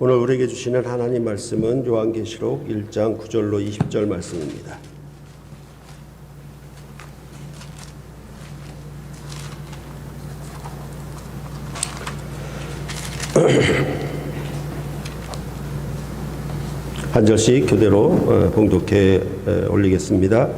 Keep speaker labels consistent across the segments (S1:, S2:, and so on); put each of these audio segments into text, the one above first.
S1: 오늘 우리에게 주시는 하나님 말씀은 요한계시록 1장 9절로 20절 말씀입니다. 한 절씩 교대로 봉독해 올리겠습니다.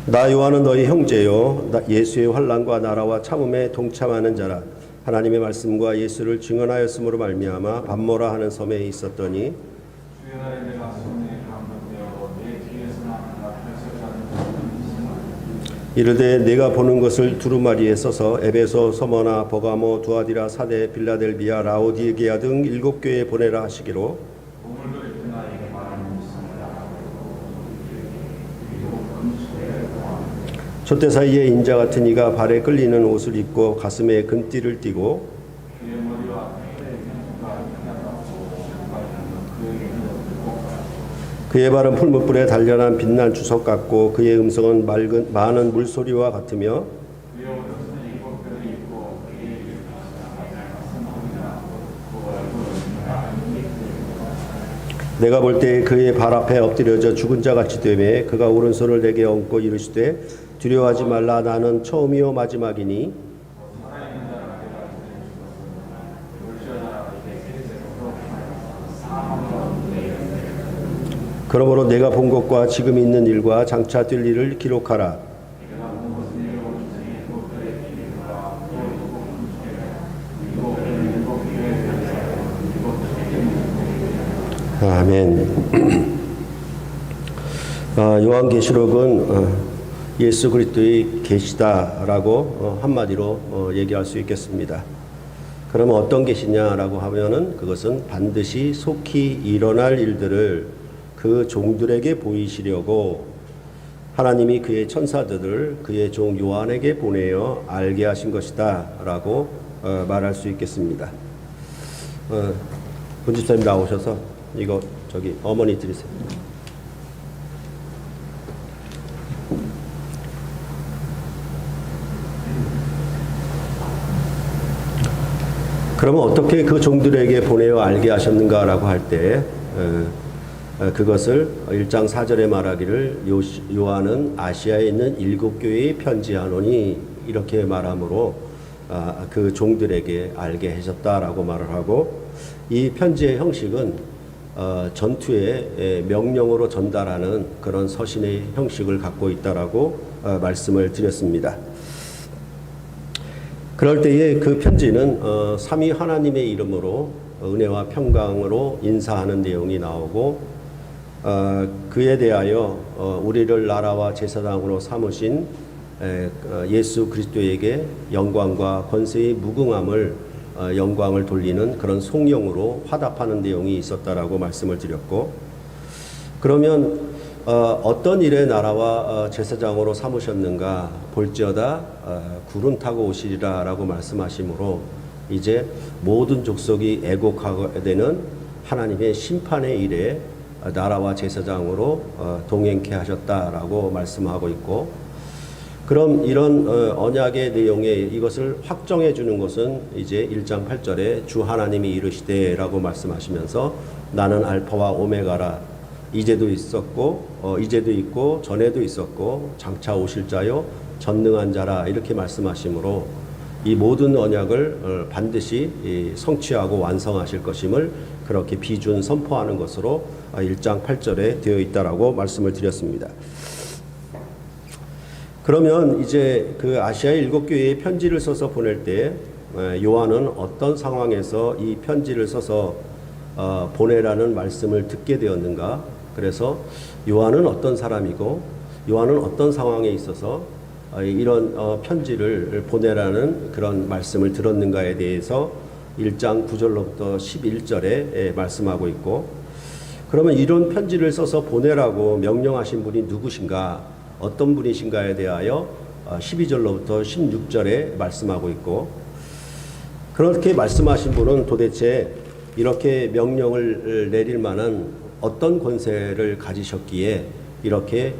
S1: 나 요한은 너희 형제요 예수의 환난과 나라와 참음에 동참하는 자라. 하나님의 말씀과 예수를 증언하였으므로 말미암아 밤모라 하는 섬에 있었더니 이르되 내가 보는 것을 두루마리에 써서 에베소, 서머나, 버가모, 두아디라, 사데, 빌라델비아, 라오디게아 등 7교회에 보내라 하시기로 촛대 사이에 인자 같은 이가 발에 끌리는 옷을 입고 가슴에 금띠를 띠고 그의 발은 풀무불에 단련한 빛난 주석 같고 그의 음성은 많은 물소리와 같으며 내가 볼 때 그의 발 앞에 엎드려져 죽은 자같이 되매 그가 오른손을 내게 얹고 이르시되 두려워하지 말라. 나는 처음이요 마지막이니 그러므로 내가 본 것과 지금 있는 일과 장차 될 일을 기록하라. 아멘. 요한계시록은 예수 그리스도의 계시다라고 한마디로 얘기할 수 있겠습니다. 그러면 어떤 계시냐라고 하면은 그것은 반드시 속히 일어날 일들을 그 종들에게 보이시려고 하나님이 그의 천사들을 그의 종 요한에게 보내어 알게 하신 것이다라고 말할 수 있겠습니다. 본집사님 나오셔서 이거 저기 어머니 드리세요. 그러면 어떻게 그 종들에게 보내어 알게 하셨는가라고 할 때 그것을 1장 4절에 말하기를 요한은 아시아에 있는 7교회에 편지하노니 이렇게 말하므로 그 종들에게 알게 하셨다라고 말을 하고, 이 편지의 형식은 전투의 명령으로 전달하는 그런 서신의 형식을 갖고 있다라고 말씀을 드렸습니다. 그럴 때에 그 편지는 삼위 하나님의 이름으로 은혜와 평강으로 인사하는 내용이 나오고, 그에 대하여 우리를 나라와 제사장으로 삼으신 예수 그리스도에게 영광과 권세의 무궁함을 영광을 돌리는 그런 송영으로 화답하는 내용이 있었다라고 말씀을 드렸고, 그러면 어떤 일에 나라와 제사장으로 삼으셨는가 볼지어다 구름 타고 오시리라 라고 말씀하시므로 이제 모든 족속이 애곡하게 되는 하나님의 심판의 일에 나라와 제사장으로 동행케 하셨다라고 말씀하고 있고, 그럼 이런 언약의 내용에 이것을 확정해 주는 것은 이제 1장 8절에 주 하나님이 이르시되 라고 말씀하시면서 나는 알파와 오메가라, 이제도 있었고 이제도 있고 전에도 있었고 장차 오실 자요 전능한 자라, 이렇게 말씀하시므로 이 모든 언약을 반드시 성취하고 완성하실 것임을 그렇게 비준 선포하는 것으로 1장 8절에 되어 있다라고 말씀을 드렸습니다. 그러면 이제 그 아시아 7교회에 편지를 써서 보낼 때 요한은 어떤 상황에서 이 편지를 써서 보내라는 말씀을 듣게 되었는가? 그래서 요한은 어떤 사람이고 요한은 어떤 상황에 있어서 이런 편지를 보내라는 그런 말씀을 들었는가에 대해서 1장 9절로부터 11절에 말씀하고 있고, 그러면 이런 편지를 써서 보내라고 명령하신 분이 누구신가, 어떤 분이신가에 대하여 12절로부터 16절에 말씀하고 있고, 그렇게 말씀하신 분은 도대체 이렇게 명령을 내릴 만한 어떤 권세를 가지셨기에 이렇게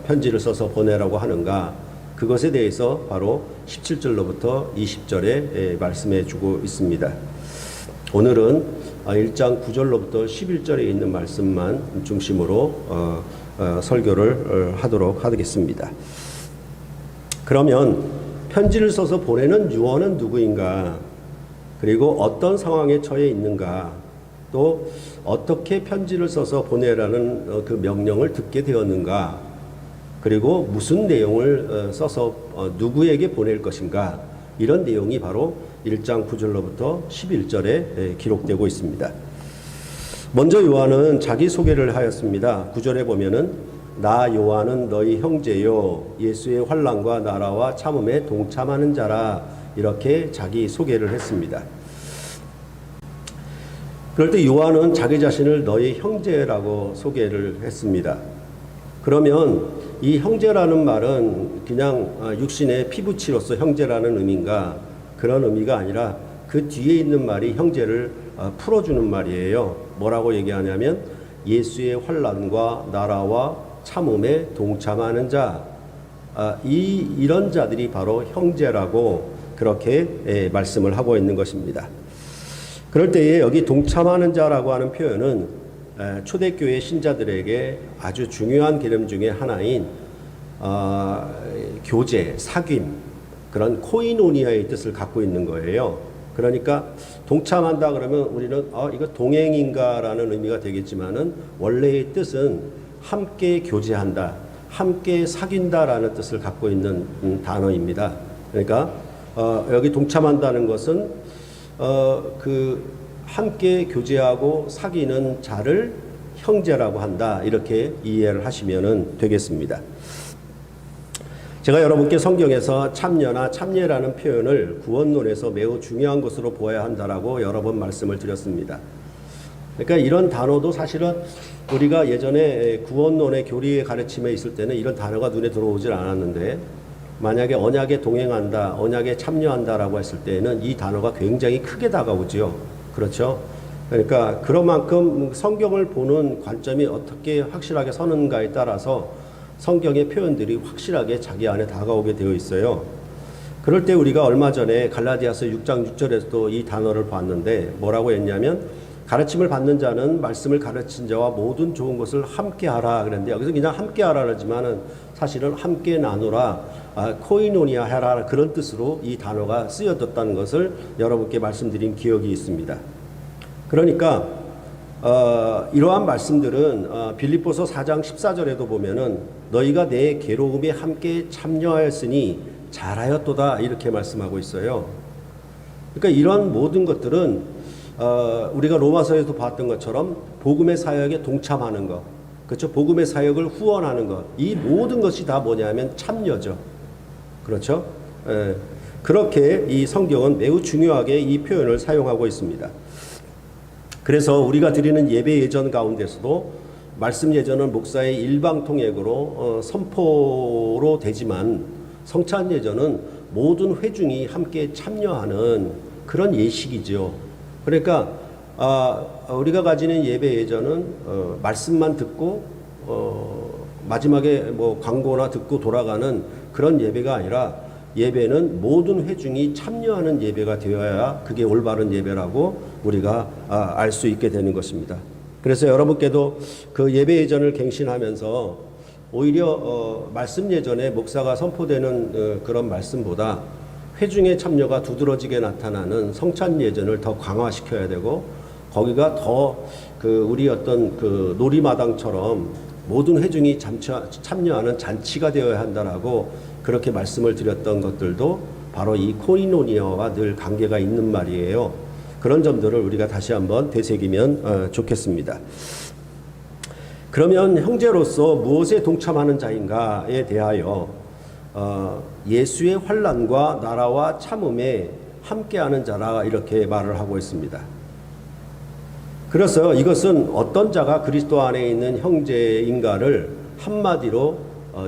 S1: 편지를 써서 보내라고 하는가, 그것에 대해서 바로 17절로부터 20절에 말씀해 주고 있습니다. 오늘은 1장 9절로부터 11절에 있는 말씀만 중심으로 설교를 하도록 하겠습니다. 그러면 편지를 써서 보내는 유언은 누구인가? 그리고 어떤 상황에 처해 있는가? 또 어떻게 편지를 써서 보내라는 그 명령을 듣게 되었는가? 그리고 무슨 내용을 써서 누구에게 보낼 것인가? 이런 내용이 바로 1장 9절로부터 11절에 기록되고 있습니다. 먼저 요한은 자기소개를 하였습니다. 9절에 보면은 나 요한은 너희 형제요 예수의 환난과 나라와 참음에 동참하는 자라, 이렇게 자기소개를 했습니다. 그럴 때 요한은 자기 자신을 너희 형제라고 소개를 했습니다. 그러면 이 형제라는 말은 그냥 육신의 피부치로서 형제라는 의미인가? 그런 의미가 아니라 그 뒤에 있는 말이 형제를 풀어주는 말이에요. 뭐라고 얘기하냐면 예수의 환난과 나라와 참음에 동참하는 자, 이런 자들이 바로 형제라고 그렇게 말씀을 하고 있는 것입니다. 그럴 때에 여기 동참하는 자라고 하는 표현은 초대교회 신자들에게 아주 중요한 개념 중에 하나인 교제, 사귐, 그런 코이노니아의 뜻을 갖고 있는 거예요. 그러니까 동참한다 그러면 우리는 이거 동행인가라는 의미가 되겠지만은 원래의 뜻은 함께 교제한다, 함께 사귄다라는 뜻을 갖고 있는 단어입니다. 그러니까 여기 동참한다는 것은 그 함께 교제하고 사귀는 자를 형제라고 한다, 이렇게 이해를 하시면 되겠습니다. 제가 여러분께 성경에서 참여나 참예라는 표현을 구원론에서 매우 중요한 것으로 보아야 한다라고 여러 번 말씀을 드렸습니다. 그러니까 이런 단어도 사실은 우리가 예전에 구원론의 교리의 가르침에 있을 때는 이런 단어가 눈에 들어오질 않았는데, 만약에 언약에 동행한다, 언약에 참여한다라고 했을 때는 이 단어가 굉장히 크게 다가오죠. 그렇죠? 그러니까 그런 만큼 성경을 보는 관점이 어떻게 확실하게 서는가에 따라서 성경의 표현들이 확실하게 자기 안에 다가오게 되어 있어요. 그럴 때 우리가 얼마 전에 갈라디아서 6장 6절에서도 이 단어를 봤는데 뭐라고 했냐면 가르침을 받는 자는 말씀을 가르친 자와 모든 좋은 것을 함께 하라 그랬는데, 여기서 그냥 함께 하라 그러지만은 사실은 함께 나누라, 코이노니아 해라, 그런 뜻으로 이 단어가 쓰여졌다는 것을 여러분께 말씀드린 기억이 있습니다. 그러니까 이러한 말씀들은 빌립보서 4장 14절에도 보면은 너희가 내 괴로움에 함께 참여하였으니 잘하였도다, 이렇게 말씀하고 있어요. 그러니까 이런 모든 것들은 우리가 로마서에도 봤던 것처럼 복음의 사역에 동참하는 것, 그렇죠? 복음의 사역을 후원하는 것, 이 모든 것이 다 뭐냐면 참여죠. 그렇죠? 그렇게 이 성경은 매우 중요하게 이 표현을 사용하고 있습니다. 그래서 우리가 드리는 예배 예전 가운데서도 말씀 예전은 목사의 일방통역으로 선포로 되지만 성찬 예전은 모든 회중이 함께 참여하는 그런 예식이죠. 그러니까 우리가 가지는 예배 예전은 말씀만 듣고 마지막에 뭐 광고나 듣고 돌아가는 그런 예배가 아니라, 예배는 모든 회중이 참여하는 예배가 되어야 그게 올바른 예배라고 우리가 알 수 있게 되는 것입니다. 그래서 여러분께도 그 예배 예전을 갱신하면서 오히려 말씀 예전에 목사가 선포되는 그런 말씀보다 회중의 참여가 두드러지게 나타나는 성찬 예전을 더 강화시켜야 되고, 거기가 더 우리 어떤 그 놀이마당처럼 모든 회중이 참여하는 잔치가 되어야 한다라고 그렇게 말씀을 드렸던 것들도 바로 이 코이노니아와 늘 관계가 있는 말이에요. 그런 점들을 우리가 다시 한번 되새기면 좋겠습니다. 그러면 형제로서 무엇에 동참하는 자인가에 대하여 예수의 환난과 나라와 참음에 함께하는 자라, 이렇게 말을 하고 있습니다. 그래서 이것은 어떤 자가 그리스도 안에 있는 형제인가를 한마디로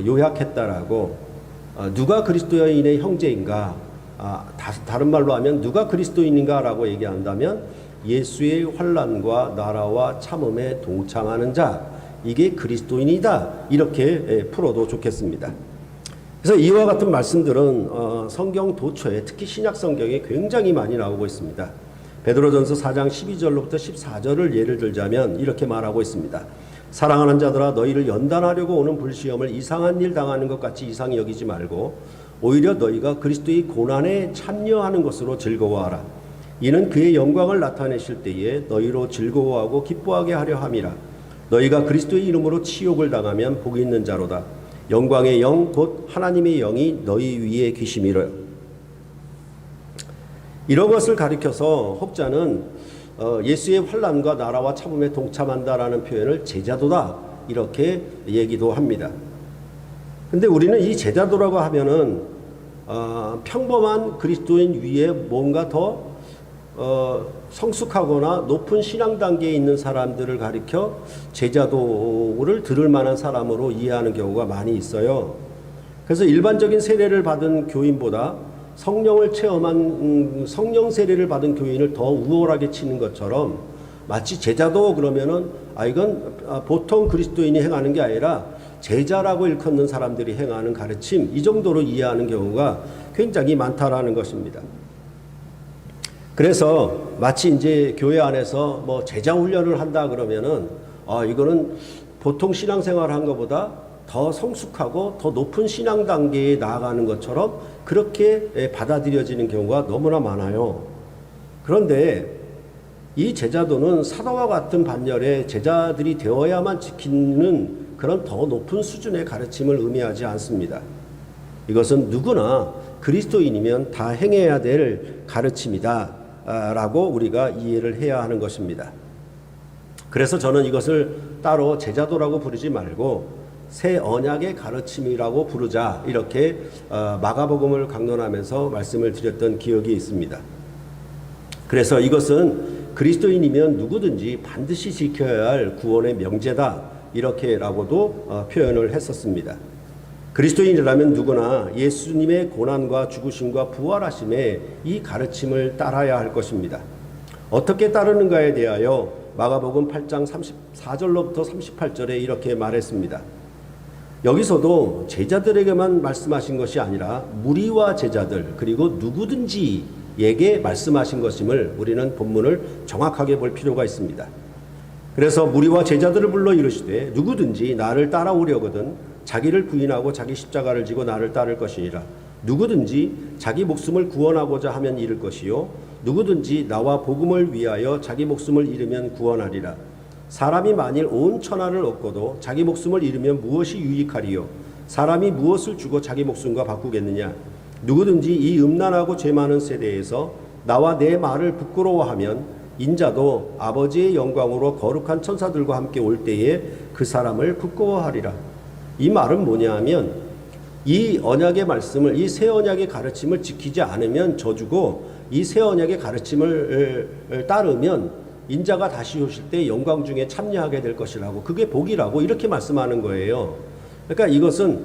S1: 요약했다라고, 누가 그리스도인의 형제인가, 다른 말로 하면 누가 그리스도인인가라고 얘기한다면 예수의 환난과 나라와 참음에 동참하는 자, 이게 그리스도인이다, 이렇게 풀어도 좋겠습니다. 그래서 이와 같은 말씀들은 성경 도처에, 특히 신약 성경에 굉장히 많이 나오고 있습니다. 베드로전서 4장 12절로부터 14절을 예를 들자면 이렇게 말하고 있습니다. 사랑하는 자들아, 너희를 연단하려고 오는 불시험을 이상한 일 당하는 것 같이 이상히 여기지 말고 오히려 너희가 그리스도의 고난에 참여하는 것으로 즐거워하라. 이는 그의 영광을 나타내실 때에 너희로 즐거워하고 기뻐하게 하려 함이라. 너희가 그리스도의 이름으로 치욕을 당하면 복이 있는 자로다. 영광의 영 곧 하나님의 영이 너희 위에 계심이라. 이런 것을 가리켜서 혹자는 예수의 환난과 나라와 참음에 동참한다라는 표현을 제자도다 이렇게 얘기도 합니다. 근데 우리는 이 제자도라고 하면은 평범한 그리스도인 위에 뭔가 더 성숙하거나 높은 신앙 단계에 있는 사람들을 가리켜 제자도를 들을 만한 사람으로 이해하는 경우가 많이 있어요. 그래서 일반적인 세례를 받은 교인보다 성령을 체험한 성령 세례를 받은 교인을 더 우월하게 치는 것처럼 마치 제자도 그러면은 이건 보통 그리스도인이 행하는 게 아니라 제자라고 일컫는 사람들이 행하는 가르침, 이 정도로 이해하는 경우가 굉장히 많다라는 것입니다. 그래서 마치 이제 교회 안에서 뭐 제자 훈련을 한다 그러면은 이거는 보통 신앙생활을 한 것보다 더 성숙하고 더 높은 신앙 단계에 나아가는 것처럼 그렇게 받아들여지는 경우가 너무나 많아요. 그런데 이 제자도는 사도와 같은 반열에 제자들이 되어야만 지키는 그런 더 높은 수준의 가르침을 의미하지 않습니다. 이것은 누구나 그리스도인이면 다 행해야 될 가르침이다 라고 우리가 이해를 해야 하는 것입니다. 그래서 저는 이것을 따로 제자도라고 부르지 말고 새 언약의 가르침이라고 부르자 이렇게 마가복음을 강론하면서 말씀을 드렸던 기억이 있습니다. 그래서 이것은 그리스도인이면 누구든지 반드시 지켜야 할 구원의 명제다 이렇게라고도 표현을 했었습니다. 그리스도인이라면 누구나 예수님의 고난과 죽으심과 부활하심의 이 가르침을 따라야 할 것입니다. 어떻게 따르는가에 대하여 마가복음 8장 34절로부터 38절에 이렇게 말했습니다. 여기서도 제자들에게만 말씀하신 것이 아니라 무리와 제자들 그리고 누구든지에게 말씀하신 것임을 우리는 본문을 정확하게 볼 필요가 있습니다. 그래서 무리와 제자들을 불러 이르시되 누구든지 나를 따라오려거든 자기를 부인하고 자기 십자가를 지고 나를 따를 것이니라. 누구든지 자기 목숨을 구원하고자 하면 잃을 것이요 누구든지 나와 복음을 위하여 자기 목숨을 잃으면 구원하리라. 사람이 만일 온 천하를 얻고도 자기 목숨을 잃으면 무엇이 유익하리요? 사람이 무엇을 주고 자기 목숨과 바꾸겠느냐? 누구든지 이 음란하고 죄 많은 세대에서 나와 내 말을 부끄러워하면 인자도 아버지의 영광으로 거룩한 천사들과 함께 올 때에 그 사람을 부끄러워하리라. 이 말은 뭐냐 하면 이 언약의 말씀을 이 새 언약의 가르침을 지키지 않으면 저주고 이 새 언약의 가르침을 따르면 인자가 다시 오실 때 영광 중에 참여하게 될 것이라고 그게 복이라고 이렇게 말씀하는 거예요. 그러니까 이것은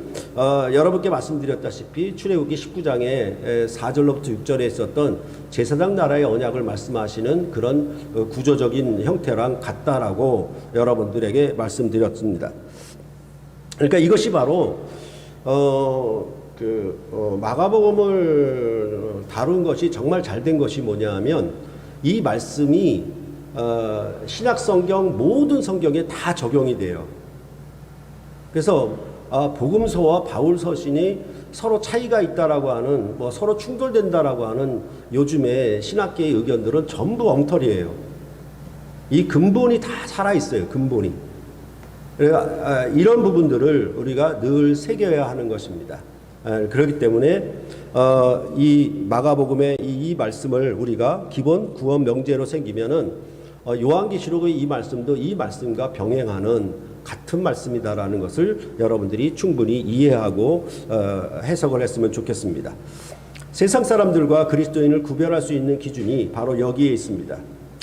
S1: 여러분께 말씀드렸다시피 출애굽기 19장에 4절로부터 6절에 있었던 제사장 나라의 언약을 말씀하시는 그런 구조적인 형태랑 같다라고 여러분들에게 말씀드렸습니다. 그러니까 이것이 바로 마가복음을 다룬 것이 정말 잘된 것이 뭐냐 하면 이 말씀이 신약 성경 모든 성경에 다 적용이 돼요. 그래서 복음서와 바울 서신이 서로 차이가 있다라고 하는 서로 충돌된다라고 하는 요즘의 신학계의 의견들은 전부 엉터리예요. 이 근본이 다 살아 있어요. 근본이. 그러니까 이런 부분들을 우리가 늘 새겨야 하는 것입니다. 그렇기 때문에 이 마가복음의 이 말씀을 우리가 기본 구원 명제로 생기면은 요한계시록의 이 말씀도 이 말씀과 병행하는 같은 말씀이다라는 것을 여러분들이 충분히 이해하고 해석을 했으면 좋겠습니다. 세상 사람들과 그리스도인을 구별할 수 있는 기준이 바로 여기에 있습니다.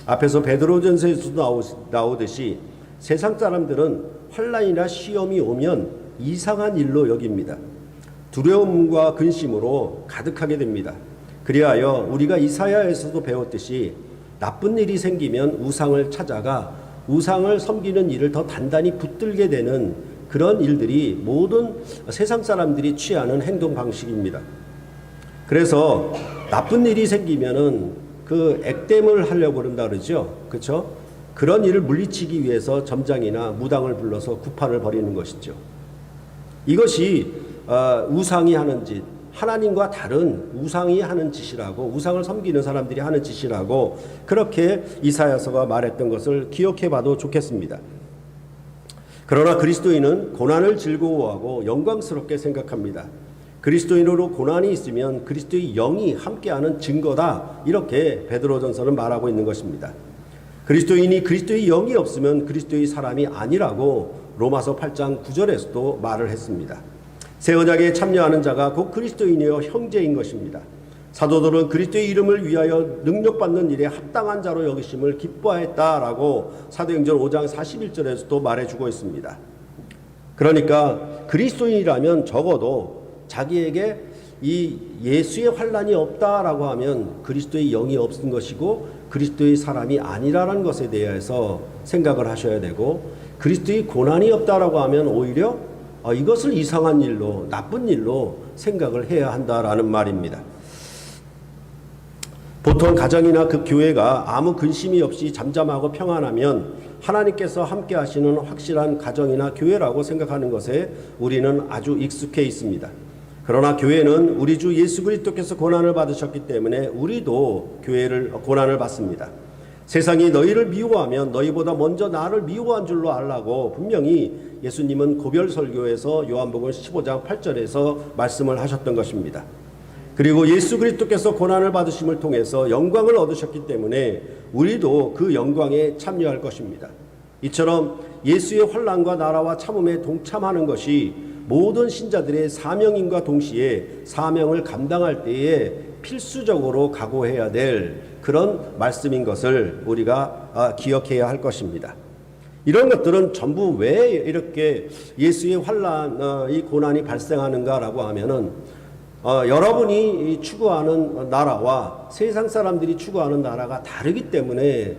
S1: 앞에서 베드로전서에서도 나오듯이 세상 사람들은 환난이나 시험이 오면 이상한 일로 여깁니다. 두려움과 근심으로 가득하게 됩니다. 그리하여 우리가 이사야에서도 배웠듯이 나쁜 일이 생기면 우상을 찾아가 우상을 섬기는 일을 더 단단히 붙들게 되는 그런 일들이 모든 세상 사람들이 취하는 행동 방식입니다. 그래서 나쁜 일이 생기면은 그 액땜을 하려고 그런다 그러죠. 그렇죠? 그런 일을 물리치기 위해서 점장이나 무당을 불러서 구판을 벌이는 것이죠. 이것이 우상이 하는 짓, 하나님과 다른 우상이 하는 짓이라고, 우상을 섬기는 사람들이 하는 짓이라고 그렇게 이사야서가 말했던 것을 기억해 봐도 좋겠습니다. 그러나 그리스도인은 고난을 즐거워하고 영광스럽게 생각합니다. 그리스도인으로 고난이 있으면 그리스도의 영이 함께하는 증거다, 이렇게 베드로전서는 말하고 있는 것입니다. 그리스도인이 그리스도의 영이 없으면 그리스도의 사람이 아니라고 로마서 8장 9절에서도 말을 했습니다. 새 언약에 참여하는 자가 곧 그리스도인이여 형제인 것입니다. 사도들은 그리스도의 이름을 위하여 능력받는 일에 합당한 자로 여기심을 기뻐했다라고 사도행전 5장 41절에서도 말해주고 있습니다. 그러니까 그리스도인이라면 적어도 자기에게 이 예수의 환난이 없다라고 하면 그리스도의 영이 없은 것이고 그리스도의 사람이 아니라는 것에 대해서 생각을 하셔야 되고, 그리스도의 고난이 없다라고 하면 오히려 이것을 이상한 일로, 나쁜 일로 생각을 해야 한다라는 말입니다. 보통 가정이나 그 교회가 아무 근심이 없이 잠잠하고 평안하면 하나님께서 함께 하시는 확실한 가정이나 교회라고 생각하는 것에 우리는 아주 익숙해 있습니다. 그러나 교회는 우리 주 예수 그리스도께서 고난을 받으셨기 때문에 우리도 고난을 받습니다. 세상이 너희를 미워하면 너희보다 먼저 나를 미워한 줄로 알라고 분명히 예수님은 고별 설교에서 요한복음 15장 8절에서 말씀을 하셨던 것입니다. 그리고 예수 그리스도께서 고난을 받으심을 통해서 영광을 얻으셨기 때문에 우리도 그 영광에 참여할 것입니다. 이처럼 예수의 환난과 나라와 참음에 동참하는 것이 모든 신자들의 사명인과 동시에 사명을 감당할 때에 필수적으로 각오해야 될 그런 말씀인 것을 우리가 기억해야 할 것입니다. 이런 것들은 전부 왜 이렇게 예수의 환난, 이 고난이 발생하는가라고 하면은 여러분이 추구하는 나라와 세상 사람들이 추구하는 나라가 다르기 때문에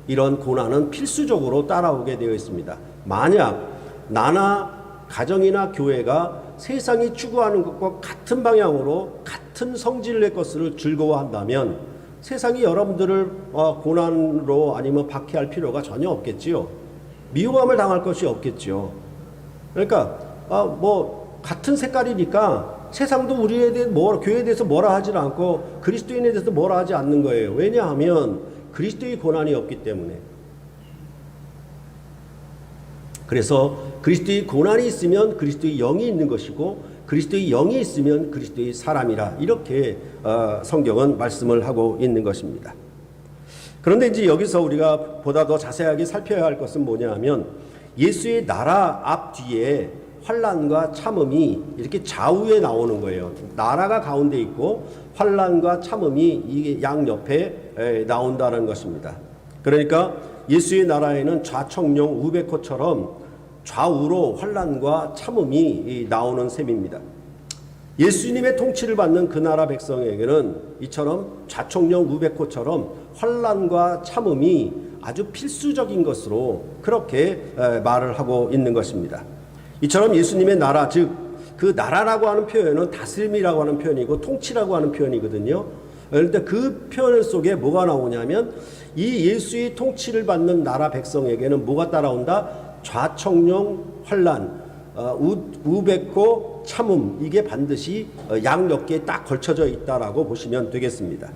S1: 이런 고난은 필수적으로 따라오게 되어 있습니다. 만약 나나 가정이나 교회가 세상이 추구하는 것과 같은 방향으로 같은 성질의 것을 즐거워한다면 세상이 여러분들을 고난으로 아니면 박해할 필요가 전혀 없겠지요. 미워함을 당할 것이 없겠죠. 그러니까 같은 색깔이니까 세상도 우리에 대해 교회에 대해서 뭐라 하지 않고 그리스도인에 대해서 뭐라 하지 않는 거예요. 왜냐하면 그리스도의 고난이 없기 때문에. 그래서 그리스도의 고난이 있으면 그리스도의 영이 있는 것이고 그리스도의 영이 있으면 그리스도의 사람이라, 이렇게 성경은 말씀을 하고 있는 것입니다. 그런데 이제 여기서 우리가 보다 더 자세하게 살펴야 할 것은 뭐냐 하면 예수의 나라 앞뒤에 환난과 참음이 이렇게 좌우에 나오는 거예요. 나라가 가운데 있고 환난과 참음이 이게 양옆에 나온다는 것입니다. 그러니까 예수의 나라에는 좌청룡 우베코처럼 좌우로 환난과 참음이 나오는 셈입니다. 예수님의 통치를 받는 그 나라 백성에게는 이처럼 좌청룡 우베코처럼 환난과 참음이 아주 필수적인 것으로 그렇게 말을 하고 있는 것입니다. 이처럼 예수님의 나라, 즉 그 나라라고 하는 표현은 다스림이라고 하는 표현이고 통치라고 하는 표현이거든요. 그런데 그 표현 속에 뭐가 나오냐면 이 예수의 통치를 받는 나라 백성에게는 뭐가 따라온다? 좌청룡 환난, 우베코 참음, 이게 반드시 양옆에 딱 걸쳐져 있다라고 보시면 되겠습니다.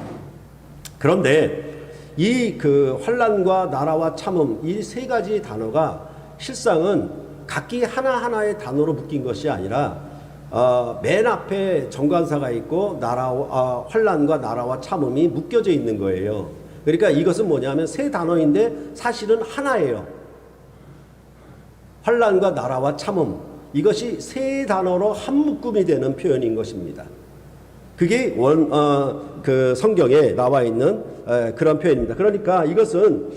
S1: 그런데 이 그 환난과 나라와 참음, 이 세 가지 단어가 실상은 각기 하나하나의 단어로 묶인 것이 아니라 맨 앞에 정관사가 있고 환난과 나라와 참음이 묶여져 있는 거예요. 그러니까 이것은 뭐냐면 세 단어인데 사실은 하나예요. 환난과 나라와 참음, 이것이 세 단어로 한 묶음이 되는 표현인 것입니다. 그게 그 성경에 나와 있는 그런 표현입니다. 그러니까 이것은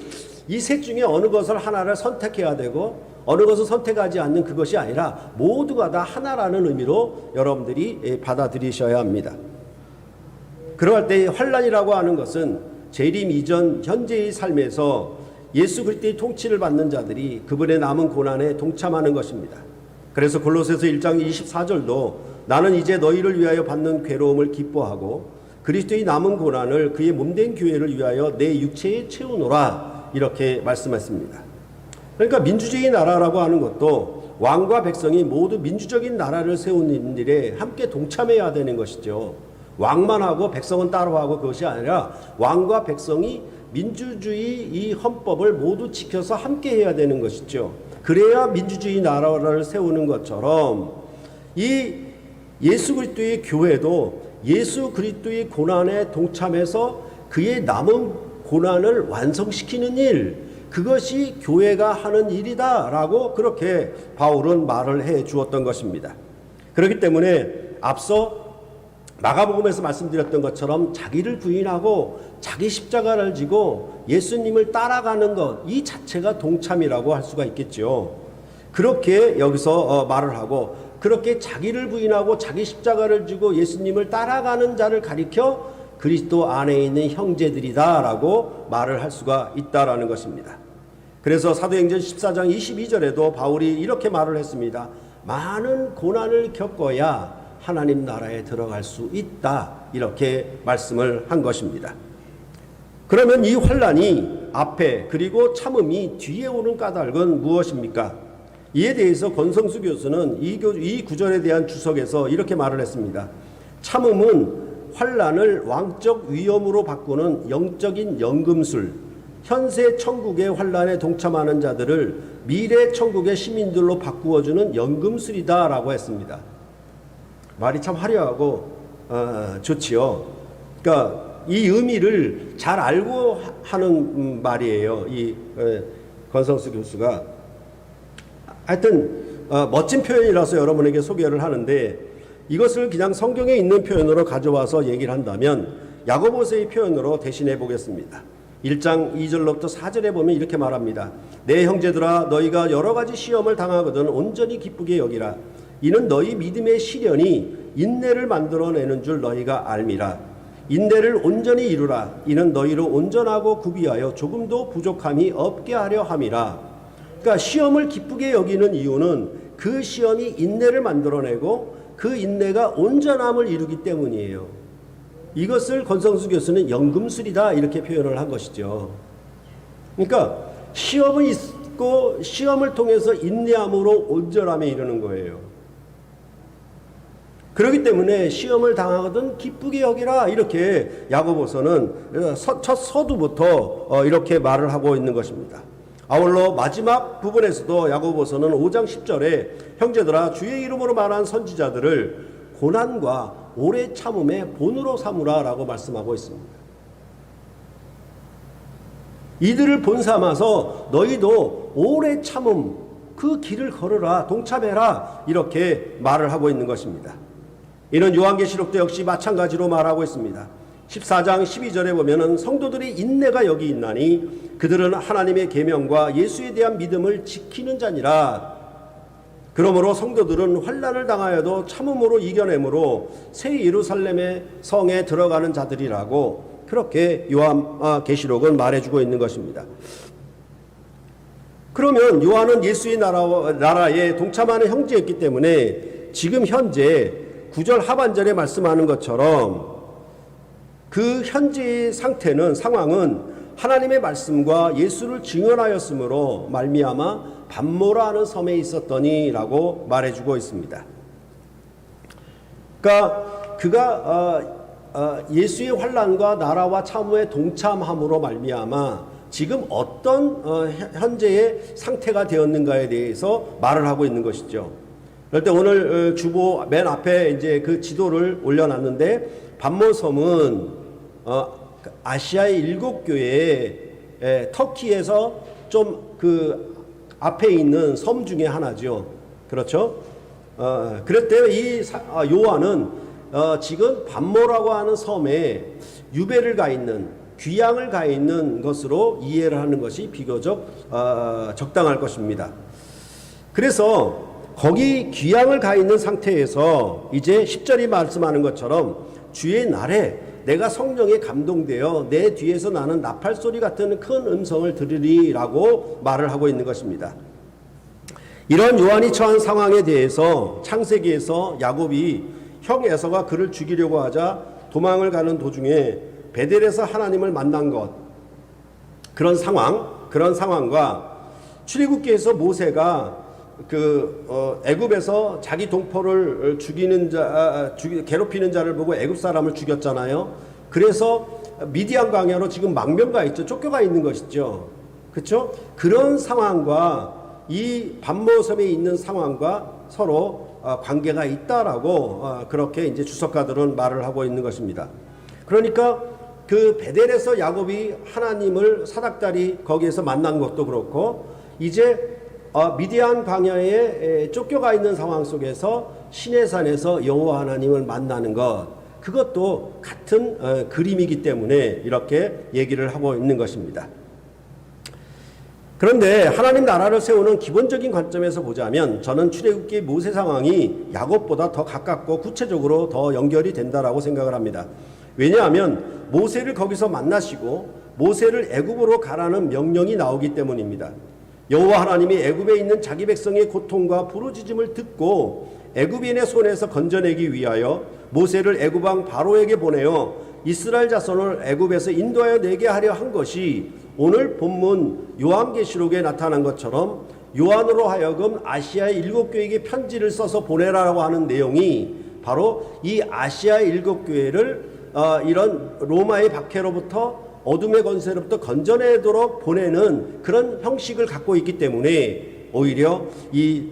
S1: 이 셋 중에 어느 것을 하나를 선택해야 되고 어느 것을 선택하지 않는 그것이 아니라 모두가 다 하나라는 의미로 여러분들이 받아들이셔야 합니다. 그러할 때 환난이라고 하는 것은 재림 이전 현재의 삶에서 예수 그리스도의 통치를 받는 자들이 그분의 남은 고난에 동참하는 것입니다. 그래서 골로새서 1장 24절도 나는 이제 너희를 위하여 받는 괴로움을 기뻐하고 그리스도의 남은 고난을 그의 몸된 교회를 위하여 내 육체에 채우노라 이렇게 말씀했습니다. 그러니까 민주주의 나라라고 하는 것도 왕과 백성이 모두 민주적인 나라를 세우는 일에 함께 동참해야 되는 것이죠. 왕만 하고 백성은 따로 하고 그것이 아니라 왕과 백성이 민주주의 이 헌법을 모두 지켜서 함께 해야 되는 것이죠. 그래야 민주주의 나라를 세우는 것처럼 이 예수 그리스도의 교회도 예수 그리스도의 고난에 동참해서 그의 남은 고난을 완성시키는 일, 그것이 교회가 하는 일이다라고 그렇게 바울은 말을 해 주었던 것입니다. 그렇기 때문에 앞서 마가복음에서 말씀드렸던 것처럼 자기를 부인하고 자기 십자가를 지고 예수님을 따라가는 것, 이 자체가 동참이라고 할 수가 있겠죠. 그렇게 여기서 말을 하고, 그렇게 자기를 부인하고 자기 십자가를 지고 예수님을 따라가는 자를 가리켜 그리스도 안에 있는 형제들이다라고 말을 할 수가 있다라는 것입니다. 그래서 사도행전 14장 22절에도 바울이 이렇게 말을 했습니다. 많은 고난을 겪어야 하나님 나라에 들어갈 수 있다, 이렇게 말씀을 한 것입니다. 그러면 이 환난이 앞에 그리고 참음이 뒤에 오는 까닭은 무엇입니까? 이에 대해서 권성수 교수는 이 구절에 대한 주석에서 이렇게 말을 했습니다. 참음은 환난을 왕적 위엄으로 바꾸는 영적인 연금술, 현세 천국의 환난에 동참하는 자들을 미래 천국의 시민들로 바꾸어주는 연금술이다라고 했습니다. 말이 참 화려하고 좋지요. 그러니까 이 의미를 잘 알고 하는 말이에요. 이 권성수 교수가. 하여튼 멋진 표현이라서 여러분에게 소개를 하는데, 이것을 그냥 성경에 있는 표현으로 가져와서 얘기를 한다면 야고보서의 표현으로 대신해 보겠습니다. 1장 2절로부터 4절에 보면 이렇게 말합니다. 내 형제들아, 너희가 여러 가지 시험을 당하거든 온전히 기쁘게 여기라. 이는 너희 믿음의 시련이 인내를 만들어내는 줄 너희가 알미라. 인내를 온전히 이루라. 이는 너희로 온전하고 구비하여 조금도 부족함이 없게 하려 함이라. 그러니까 시험을 기쁘게 여기는 이유는 그 시험이 인내를 만들어내고 그 인내가 온전함을 이루기 때문이에요. 이것을 권성수 교수는 연금술이다, 이렇게 표현을 한 것이죠. 그러니까 시험은 있고 시험을 통해서 인내함으로 온전함에 이르는 거예요. 그렇기 때문에 시험을 당하거든 기쁘게 여기라, 이렇게 야고보서는 첫 서두부터 이렇게 말을 하고 있는 것입니다. 아울러 마지막 부분에서도 야고보서는 5장 10절에 형제들아, 주의 이름으로 말한 선지자들을 고난과 오래 참음의 본으로 삼으라 라고 말씀하고 있습니다. 이들을 본 삼아서 너희도 오래 참음, 그 길을 걸으라, 동참해라, 이렇게 말을 하고 있는 것입니다. 이는 요한계시록도 역시 마찬가지로 말하고 있습니다. 14장 12절에 보면은 성도들의 인내가 여기 있나니 그들은 하나님의 계명과 예수에 대한 믿음을 지키는 자니라. 그러므로 성도들은 환난을 당하여도 참음으로 이겨내므로 새 예루살렘의 성에 들어가는 자들이라고 그렇게 요한계시록은 말해주고 있는 것입니다. 그러면 요한은 예수의 나라에 동참하는 형제였기 때문에 지금 현재 9절 하반절에 말씀하는 것처럼 그 현재의 상황은 하나님의 말씀과 예수를 증언하였으므로 말미암아 반모라 하는 섬에 있었더니라고 말해주고 있습니다. 그러니까 그가 예수의 환난과 나라와 참음에 동참함으로 말미암아 지금 어떤 현재의 상태가 되었는가에 대해서 말을 하고 있는 것이죠. 그럴 때 오늘 주보 맨 앞에 이제 그 지도를 올려놨는데, 반모섬은 아시아의 7교회에 터키에서 좀 그 앞에 있는 섬 중에 하나죠. 그렇죠? 그럴 때 이 요한은 지금 반모라고 하는 섬에 유배를 가 있는, 귀양을 가 있는 것으로 이해를 하는 것이 비교적 적당할 것입니다. 그래서 거기 귀양을 가 있는 상태에서 이제 10절이 말씀하는 것처럼 주의 날에 내가 성령에 감동되어 내 뒤에서 나는 나팔소리 같은 큰 음성을 들으리라고 말을 하고 있는 것입니다. 이런 요한이 처한 상황에 대해서 창세기에서 야곱이 형 에서가 그를 죽이려고 하자 도망을 가는 도중에 베델에서 하나님을 만난 것, 그런 상황과 출애굽기에서 모세가 애굽에서 자기 동포를 괴롭히는 자를 보고 애굽 사람을 죽였잖아요. 그래서 미디안 광야로 지금 망명가 있죠. 쫓겨가 있는 것이죠. 그렇죠? 그런 상황과 이 반모섬에 있는 상황과 서로 관계가 있다라고 그렇게 이제 주석가들은 말을 하고 있는 것입니다. 그러니까 그 베델에서 야곱이 하나님을 사닥다리 거기에서 만난 것도 그렇고, 이제 미디안 광야에 쫓겨가 있는 상황 속에서 시내산에서 여호와 하나님을 만나는 것, 그것도 같은 그림이기 때문에 이렇게 얘기를 하고 있는 것입니다. 그런데 하나님 나라를 세우는 기본적인 관점에서 보자면 저는 출애굽기 모세 상황이 야곱보다 더 가깝고 구체적으로 더 연결이 된다라고 생각을 합니다. 왜냐하면 모세를 거기서 만나시고 모세를 애굽으로 가라는 명령이 나오기 때문입니다. 여호와 하나님이 애굽에 있는 자기 백성의 고통과 부르짖음을 듣고 애굽인의 손에서 건져내기 위하여 모세를 애굽 왕 바로에게 보내어 이스라엘 자손을 애굽에서 인도하여 내게 하려 한 것이 오늘 본문 요한계시록에 나타난 것처럼 요한으로 하여금 아시아의 7교회에게 편지를 써서 보내라고 하는 내용이 바로 이 아시아의 7교회를 이런 로마의 박해로부터 어둠의 권세로부터 건져내도록 보내는 그런 형식을 갖고 있기 때문에 오히려 이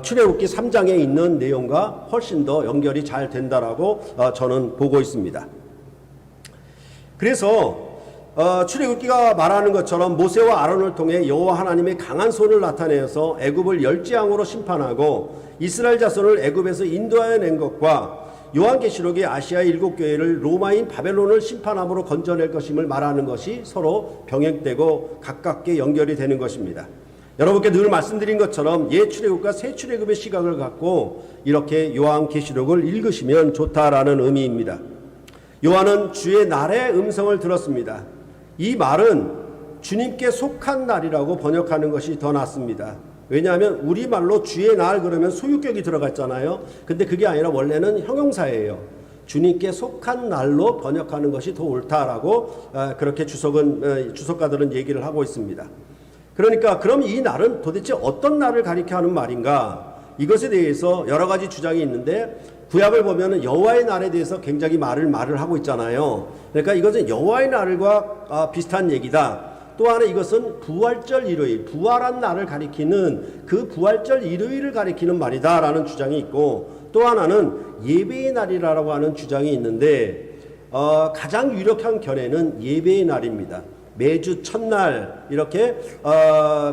S1: 출애굽기 3장에 있는 내용과 훨씬 더 연결이 잘 된다라고 저는 보고 있습니다. 그래서 출애굽기가 말하는 것처럼 모세와 아론을 통해 여호와 하나님의 강한 손을 나타내어서 애굽을 열지왕으로 심판하고 이스라엘 자손을 애굽에서 인도하여 낸 것과 요한계시록의 아시아의 7교회를 로마인 바벨론을 심판함으로 건져낼 것임을 말하는 것이 서로 병행되고 가깝게 연결이 되는 것입니다. 여러분께 늘 말씀드린 것처럼 옛 출애굽과 새 출애굽의 시각을 갖고 이렇게 요한계시록을 읽으시면 좋다라는 의미입니다. 요한은 주의 날의 음성을 들었습니다. 이 말은 주님께 속한 날이라고 번역하는 것이 더 낫습니다. 왜냐하면 우리말로 주의 날 그러면 소유격이 들어갔잖아요. 근데 그게 아니라 원래는 형용사예요. 주님께 속한 날로 번역하는 것이 더 옳다라고 그렇게 주석가들은 얘기를 하고 있습니다. 그러니까 그럼 이 날은 도대체 어떤 날을 가리켜 하는 말인가? 이것에 대해서 여러 가지 주장이 있는데 구약을 보면 여호와의 날에 대해서 굉장히 말을 하고 있잖아요. 그러니까 이것은 여호와의 날과 비슷한 얘기다. 또 하나 이것은 부활절 일요일, 부활한 날을 가리키는 그 부활절 일요일을 가리키는 말이다라는 주장이 있고, 또 하나는 예배의 날이라고 하는 주장이 있는데 가장 유력한 견해는 예배의 날입니다. 매주 첫날 이렇게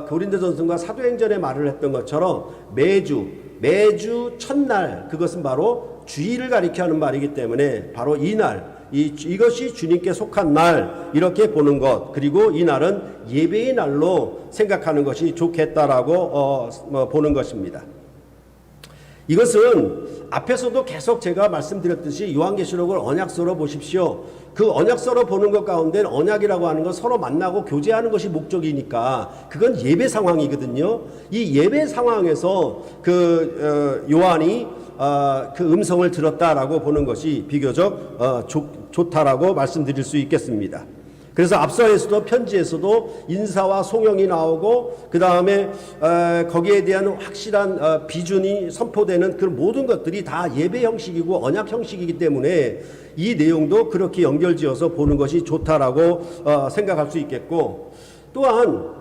S1: 고린도전서과 사도행전에 말을 했던 것처럼 매주 첫날, 그것은 바로 주일을 가리켜하는 말이기 때문에 바로 이 날, 이것이 주님께 속한 날 이렇게 보는 것, 그리고 이 날은 예배의 날로 생각하는 것이 좋겠다라고 보는 것입니다. 이것은 앞에서도 계속 제가 말씀드렸듯이 요한계시록을 언약서로 보십시오. 그 언약서로 보는 것 가운데 언약이라고 하는 건 서로 만나고 교제하는 것이 목적이니까 그건 예배 상황이거든요. 이 예배 상황에서 요한이 그 음성을 들었다라고 보는 것이 비교적 좋다라고 말씀드릴 수 있겠습니다. 그래서 앞서에서도 편지에서도 인사와 송영이 나오고 그 다음에 거기에 대한 확실한 비준이 선포되는 그 모든 것들이 다 예배 형식이고 언약 형식이기 때문에 이 내용도 그렇게 연결지어서 보는 것이 좋다라고 생각할 수 있겠고, 또한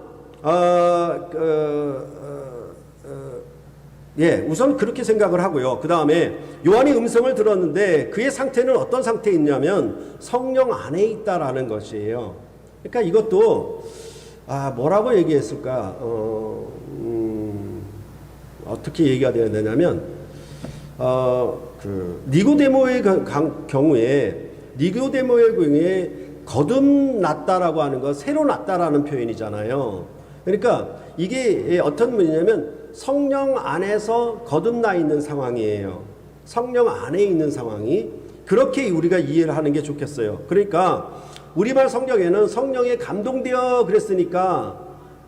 S1: 우선 그렇게 생각을 하고요. 그 다음에 요한이 음성을 들었는데 그의 상태는 어떤 상태에 있냐면 성령 안에 있다라는 것이에요. 그러니까 이것도 뭐라고 얘기했을까? 어떻게 얘기가 되어야 되냐면 니고데모의 경우에 거듭났다라고 하는 거, 새로 났다라는 표현이잖아요. 그러니까 이게 어떤 의미냐면 성령 안에서 거듭나 있는 상황이에요. 성령 안에 있는 상황이, 그렇게 우리가 이해를 하는 게 좋겠어요. 그러니까 우리말 성경에는 성령에 감동되어 그랬으니까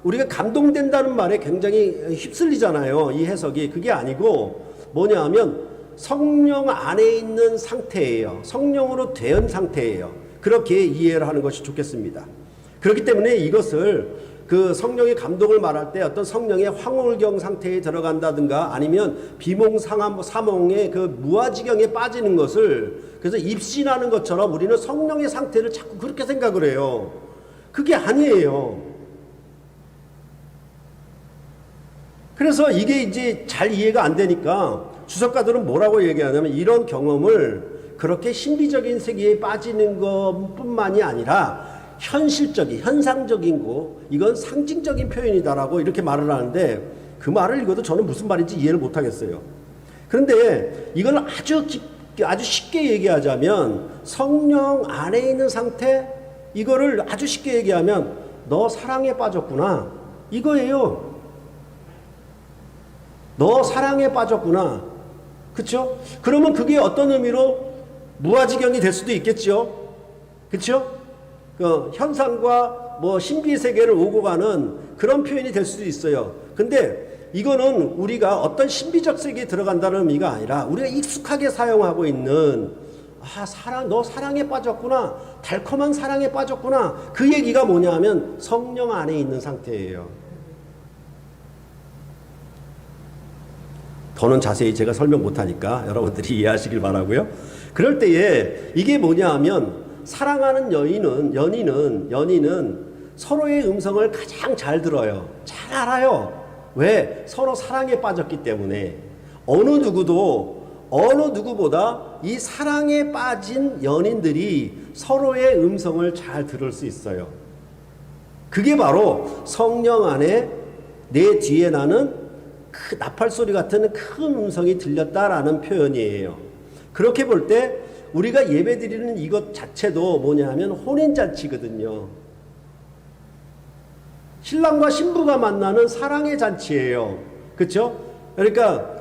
S1: 우리가 감동된다는 말에 굉장히 휩쓸리잖아요. 이 해석이. 그게 아니고 뭐냐 하면 성령 안에 있는 상태예요. 성령으로 된 상태예요. 그렇게 이해를 하는 것이 좋겠습니다. 그렇기 때문에 이것을 그 성령의 감동을 말할 때 어떤 성령의 황홀경 상태에 들어간다든가 아니면 비몽사몽의 그 무아지경에 빠지는 것을 그래서 입신하는 것처럼 우리는 성령의 상태를 자꾸 그렇게 생각을 해요. 그게 아니에요. 그래서 이게 이제 잘 이해가 안 되니까 주석가들은 뭐라고 얘기하냐면 이런 경험을 그렇게 신비적인 세계에 빠지는 것뿐만이 아니라 현실적인, 현상적인 거, 이건 상징적인 표현이다라고 이렇게 말을 하는데 그 말을 읽어도 저는 무슨 말인지 이해를 못 하겠어요. 그런데 이걸 아주 쉽게 얘기하자면 성령 안에 있는 상태, 이거를 아주 쉽게 얘기하면 너 사랑에 빠졌구나. 이거예요. 너 사랑에 빠졌구나. 그쵸? 그러면 그게 어떤 의미로 무아지경이 될 수도 있겠죠. 그쵸? 그 현상과 뭐 신비 세계를 오고 가는 그런 표현이 될 수도 있어요. 근데 이거는 우리가 어떤 신비적 세계에 들어간다는 의미가 아니라 우리가 익숙하게 사용하고 있는 너 사랑에 빠졌구나. 달콤한 사랑에 빠졌구나. 그 얘기가 뭐냐 하면 성령 안에 있는 상태예요. 더는 자세히 제가 설명 못하니까 여러분들이 이해하시길 바라고요. 그럴 때에 이게 뭐냐 하면 사랑하는 연인은 서로의 음성을 가장 잘 들어요. 잘 알아요. 왜? 서로 사랑에 빠졌기 때문에. 어느 누구보다 이 사랑에 빠진 연인들이 서로의 음성을 잘 들을 수 있어요. 그게 바로 성령 안에 내 뒤에 나는 그 나팔소리 같은 큰 음성이 들렸다라는 표현이에요. 그렇게 볼 때 우리가 예배드리는 이것 자체도 뭐냐 하면 혼인잔치거든요. 신랑과 신부가 만나는 사랑의 잔치예요. 그렇죠? 그러니까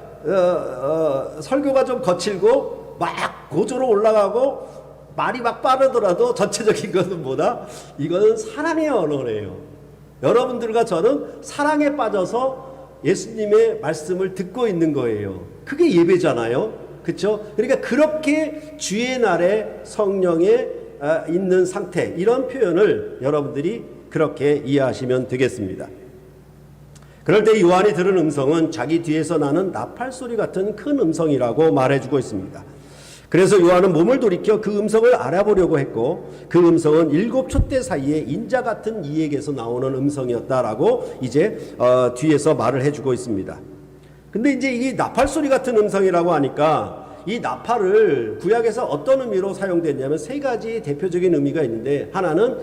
S1: 설교가 좀 거칠고 막 고조로 올라가고 말이 막 빠르더라도 전체적인 것은 뭐다? 이거는 사랑의 언어래요. 여러분들과 저는 사랑에 빠져서 예수님의 말씀을 듣고 있는 거예요. 그게 예배잖아요. 그렇죠? 그러니까 그렇게 주의 날에 성령에 있는 상태, 이런 표현을 여러분들이 그렇게 이해하시면 되겠습니다. 그럴 때 요한이 들은 음성은 자기 뒤에서 나는 나팔소리 같은 큰 음성이라고 말해주고 있습니다. 그래서 요한은 몸을 돌이켜 그 음성을 알아보려고 했고 그 음성은 7 촛대 사이에 인자 같은 이에게서 나오는 음성이었다라고 이제 뒤에서 말을 해주고 있습니다. 근데 이제 이 나팔소리 같은 음성이라고 하니까 이 나팔을 구약에서 어떤 의미로 사용됐냐면 3가지 대표적인 의미가 있는데, 하나는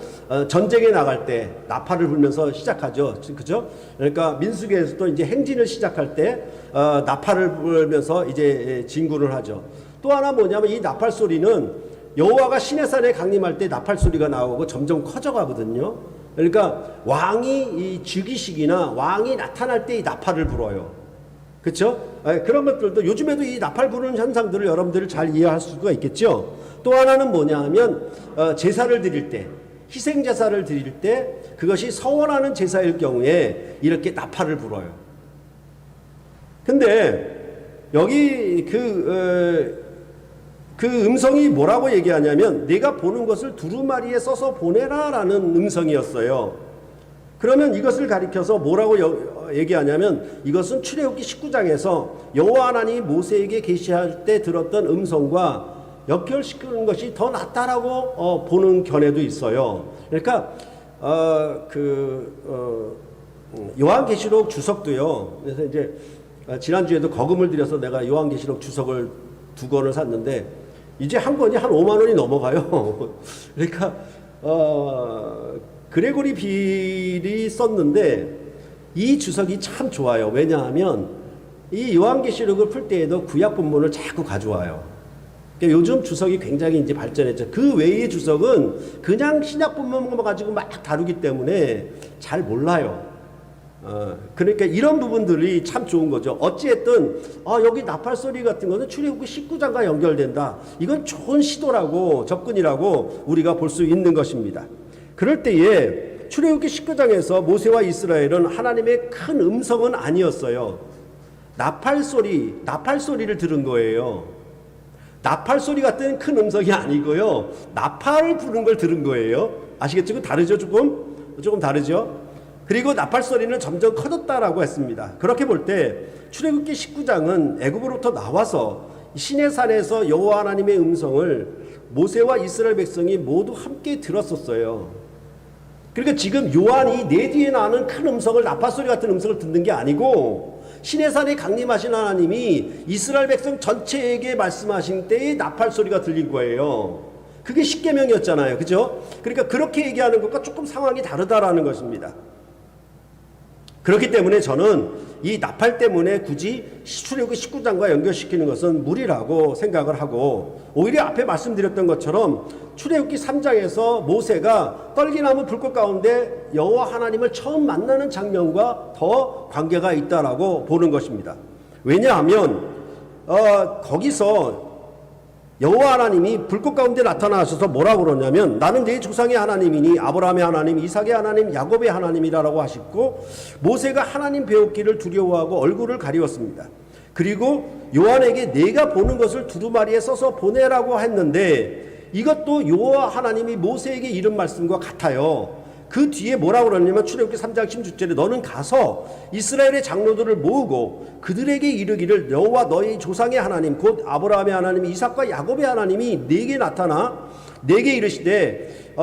S1: 전쟁에 나갈 때 나팔을 불면서 시작하죠. 그죠? 그러니까 민수기에서도 이제 행진을 시작할 때 나팔을 불면서 이제 진군을 하죠. 또 하나 뭐냐면 이 나팔 소리는 여호와가 시내산에 강림할 때 나팔 소리가 나오고 점점 커져가거든요. 그러니까 왕이 이 즉위식이나 왕이 나타날 때 이 나팔을 불어요. 그렇죠? 그런 것들도 요즘에도 이 나팔 부르는 현상들을 여러분들이 잘 이해할 수가 있겠죠. 또 하나는 뭐냐 하면 제사를 드릴 때, 희생 제사를 드릴 때 그것이 서원하는 제사일 경우에 이렇게 나팔을 불어요. 근데 여기 그 음성이 뭐라고 얘기하냐면 내가 보는 것을 두루마리에 써서 보내라라는 음성이었어요. 그러면 이것을 가리켜서 뭐라고 얘기하냐면 이것은 출애굽기 19장에서 여호와 하나님이 모세에게 계시할 때 들었던 음성과 연결시키는 것이 더 낫다라고 보는 견해도 있어요. 그러니까 요한계시록 주석도요. 그래서 이제 지난주에도 거금을 들여서 내가 요한계시록 주석을 2권을 샀는데 이제 한 권이 한 5만 원이 넘어가요. 그러니까 그레고리 빌이 썼는데 이 주석이 참 좋아요. 왜냐하면 이 요한계시록을 풀 때에도 구약 본문을 자꾸 가져와요. 그러니까 요즘 주석이 굉장히 이제 발전했죠. 그 외의 주석은 그냥 신약 본문만 가지고 막 다루기 때문에 잘 몰라요. 그러니까 이런 부분들이 참 좋은 거죠. 어찌했든 여기 나팔 소리 같은 것은 출애굽기 19장과 연결된다. 이건 좋은 시도라고 접근이라고 우리가 볼 수 있는 것입니다. 그럴 때에 출애굽기 19장에서 모세와 이스라엘은 하나님의 큰 음성은 아니었어요. 나팔 소리를 들은 거예요. 나팔 소리 같은 큰 음성이 아니고요. 나팔을 부는 걸 들은 거예요. 아시겠죠? 다르죠? 조금 다르죠? 그리고 나팔 소리는 점점 커졌다라고 했습니다. 그렇게 볼 때 출애굽기 19장은 애굽으로부터 나와서 시내산에서 여호와 하나님의 음성을 모세와 이스라엘 백성이 모두 함께 들었었어요. 그러니까 지금 요한이 내 뒤에 나는 큰 음성을, 나팔 소리 같은 음성을 듣는 게 아니고 시내산에 강림하신 하나님이 이스라엘 백성 전체에게 말씀하신 때의 나팔 소리가 들린 거예요. 그게 십계명이었잖아요. 그죠? 그러니까 그렇게 얘기하는 것과 조금 상황이 다르다라는 것입니다. 그렇기 때문에 저는 이 나팔 때문에 굳이 출애굽기 19장과 연결시키는 것은 무리라고 생각을 하고, 오히려 앞에 말씀드렸던 것처럼 출애굽기 3장에서 모세가 떨기나무 불꽃 가운데 여호와 하나님을 처음 만나는 장면과 더 관계가 있다라고 보는 것입니다. 왜냐하면 거기서 여호와 하나님이 불꽃 가운데 나타나셔서 뭐라고 그러냐면, 나는 네 조상의 하나님이니 아브라함의 하나님, 이삭의 하나님, 야곱의 하나님이라고 하셨고, 모세가 하나님 배웠기를 두려워하고 얼굴을 가리웠습니다. 그리고 요한에게 내가 보는 것을 두루마리에 써서 보내라고 했는데, 이것도 여호와 하나님이 모세에게 이른 말씀과 같아요. 그 뒤에 뭐라고 그러냐면 출애굽기 3장 16절에 너는 가서 이스라엘의 장로들을 모으고 그들에게 이르기를 여호와 너희 조상의 하나님 곧 아브라함의 하나님 이삭과 야곱의 하나님이 내게 나타나 내게 이르시되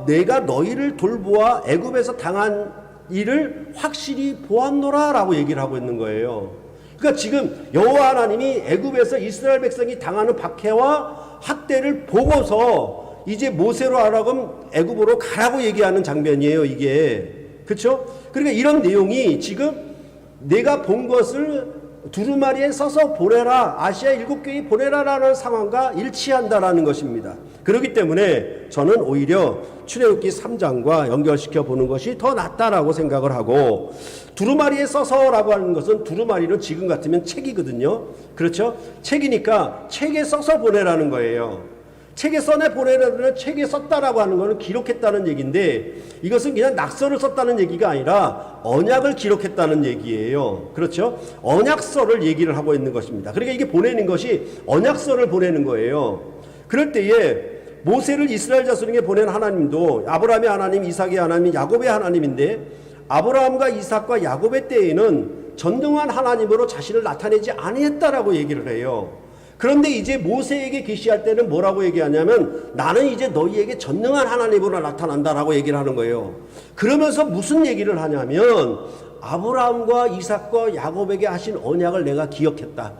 S1: 내가 너희를 돌보아 애굽에서 당한 일을 확실히 보았노라 라고 얘기를 하고 있는 거예요. 그러니까 지금 여호와 하나님이 애굽에서 이스라엘 백성이 당하는 박해와 학대를 보고서 이제 모세로 하라고 애굽으로 가라고 얘기하는 장면이에요, 이게. 그렇죠? 그러니까 이런 내용이 지금 내가 본 것을 두루마리에 써서 보내라, 아시아 7교회에 보내라라는 상황과 일치한다라는 것입니다. 그렇기 때문에 저는 오히려 출애굽기 3장과 연결시켜 보는 것이 더 낫다라고 생각을 하고, 두루마리에 써서라고 하는 것은, 두루마리는 지금 같으면 책이거든요. 그렇죠? 책이니까 책에 써서 보내라는 거예요. 책에 써내 보내라는, 책에 썼다라고 하는 것은 기록했다는 얘기인데, 이것은 그냥 낙서를 썼다는 얘기가 아니라 언약을 기록했다는 얘기예요. 그렇죠? 언약서를 얘기를 하고 있는 것입니다. 그러니까 이게 보내는 것이 언약서를 보내는 거예요. 그럴 때에 모세를 이스라엘 자손에게 보낸 하나님도 아브라함의 하나님, 이삭의 하나님, 야곱의 하나님인데, 아브라함과 이삭과 야곱의 때에는 전능한 하나님으로 자신을 나타내지 아니했다라고 얘기를 해요. 그런데 이제 모세에게 계시할 때는 뭐라고 얘기하냐면, 나는 이제 너희에게 전능한 하나님으로 나타난다라고 얘기를 하는 거예요. 그러면서 무슨 얘기를 하냐면, 아브라함과 이삭과 야곱에게 하신 언약을 내가 기억했다.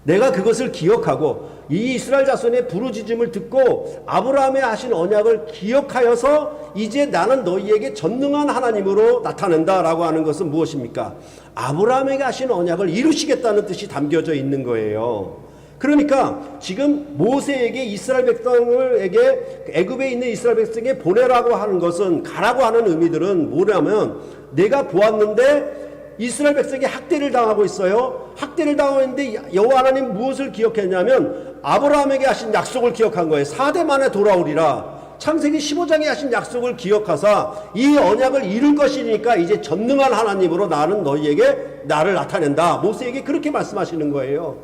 S1: 내가 그것을 기억하고 이 이스라엘 자손의 부르짖음을 듣고 아브라함의 하신 언약을 기억하여서 이제 나는 너희에게 전능한 하나님으로 나타낸다라고 하는 것은 무엇입니까? 아브라함에게 하신 언약을 이루시겠다는 뜻이 담겨져 있는 거예요. 그러니까 지금 모세에게 이스라엘 백성에게 애굽에 있는 이스라엘 백성에 보내라고 하는 것은, 가라고 하는 의미들은 뭐냐면, 내가 보았는데 이스라엘 백성이 학대를 당하고 있어요. 학대를 당하고 있는데 여호와 하나님 무엇을 기억했냐면 아브라함에게 하신 약속을 기억한 거예요. 4대 만에 돌아오리라. 창세기 15장에 하신 약속을 기억하사 이 언약을 이룰 것이니까 이제 전능한 하나님으로 나는 너희에게 나를 나타낸다. 모세에게 그렇게 말씀하시는 거예요.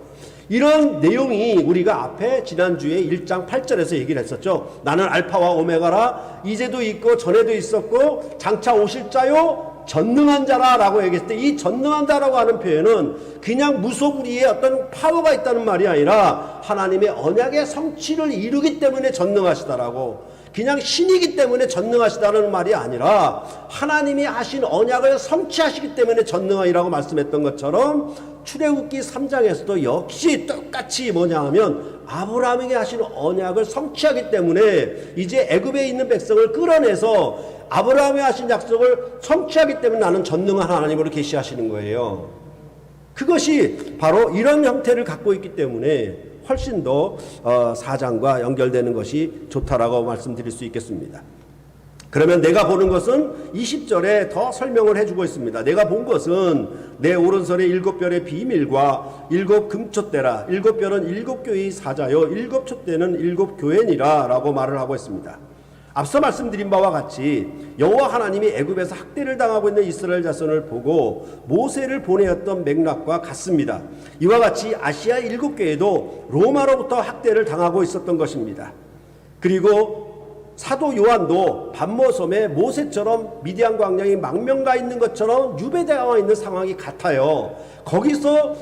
S1: 이런 내용이 우리가 앞에 지난주에 1장 8절에서 얘기를 했었죠. 나는 알파와 오메가라, 이제도 있고 전에도 있었고 장차 오실 자요 전능한 자라라고 얘기했을 때, 이 전능한 자라고 하는 표현은 그냥 무소불위의 어떤 파워가 있다는 말이 아니라 하나님의 언약의 성취를 이루기 때문에 전능하시다라고, 그냥 신이기 때문에 전능하시다는 말이 아니라 하나님이 하신 언약을 성취하시기 때문에 전능하시라고 말씀했던 것처럼, 출애굽기 3장에서도 역시 똑같이 뭐냐 하면 아브라함에게 하신 언약을 성취하기 때문에 이제 애굽에 있는 백성을 끌어내서 아브라함이 하신 약속을 성취하기 때문에 나는 전능한 하나님으로 계시하시는 거예요. 그것이 바로 이런 형태를 갖고 있기 때문에 훨씬 더 4장과 연결되는 것이 좋다라고 말씀드릴 수 있겠습니다. 그러면 내가 보는 것은 20절에 더 설명을 해주고 있습니다. 내가 본 것은 내 오른손의 7별의 비밀과 7 금촛대라. 7별은 7교회의 사자요 7 촛대는 7 교회니라 라고 말을 하고 있습니다. 앞서 말씀드린 바와 같이 여호와 하나님이 애굽에서 학대를 당하고 있는 이스라엘 자손을 보고 모세를 보내었던 맥락과 같습니다. 이와 같이 아시아 7교회도 로마로부터 학대를 당하고 있었던 것입니다. 그리고 사도 요한도 반모섬에 모세처럼 미디안 광야에 망명가 있는 것처럼 유배당하 있는 상황이 같아요. 거기서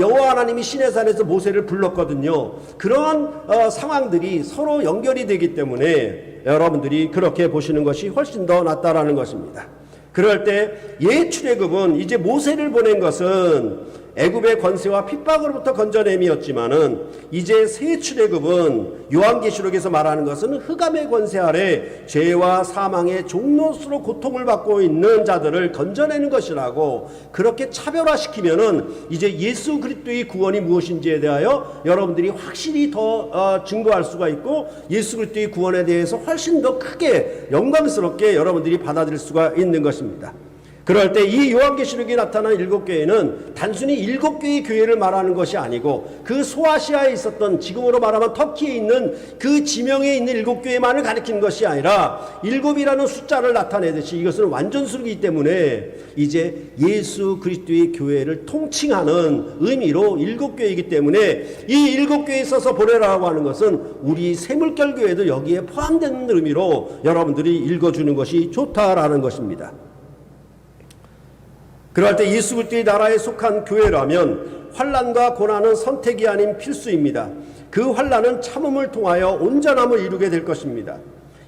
S1: 여호와 하나님이 시내산에서 모세를 불렀거든요. 그러한 상황들이 서로 연결이 되기 때문에 여러분들이 그렇게 보시는 것이 훨씬 더 낫다라는 것입니다. 그럴 때 옛 출애굽은 이제 모세를 보낸 것은 애굽의 권세와 핍박으로부터 건져냄이었지만은 이제 새 출애굽은 요한계시록에서 말하는 것은 흑암의 권세 아래 죄와 사망의 종노수로 고통을 받고 있는 자들을 건져내는 것이라고 그렇게 차별화시키면은 이제 예수 그리스도의 구원이 무엇인지에 대하여 여러분들이 확실히 더 증거할 수가 있고 예수 그리스도의 구원에 대해서 훨씬 더 크게 영광스럽게 여러분들이 받아들일 수가 있는 것입니다. 그럴 때 이 요한계시록에 나타난 7교회는 단순히 7교회의 교회를 말하는 것이 아니고 그 소아시아에 있었던 지금으로 말하면 터키에 있는 그 지명에 있는 7교회만을 가리키는 것이 아니라 7이라는 숫자를 나타내듯이 이것은 완전수이기 때문에 이제 예수 그리스도의 교회를 통칭하는 의미로 7교회이기 때문에 이 7교회에 있어서 보내라고 하는 것은 우리 새물결교회도 여기에 포함되는 의미로 여러분들이 읽어주는 것이 좋다라는 것입니다. 그럴 때 예수 그리스도의 나라에 속한 교회라면 환난과 고난은 선택이 아닌 필수입니다. 그 환난은 참음을 통하여 온전함을 이루게 될 것입니다.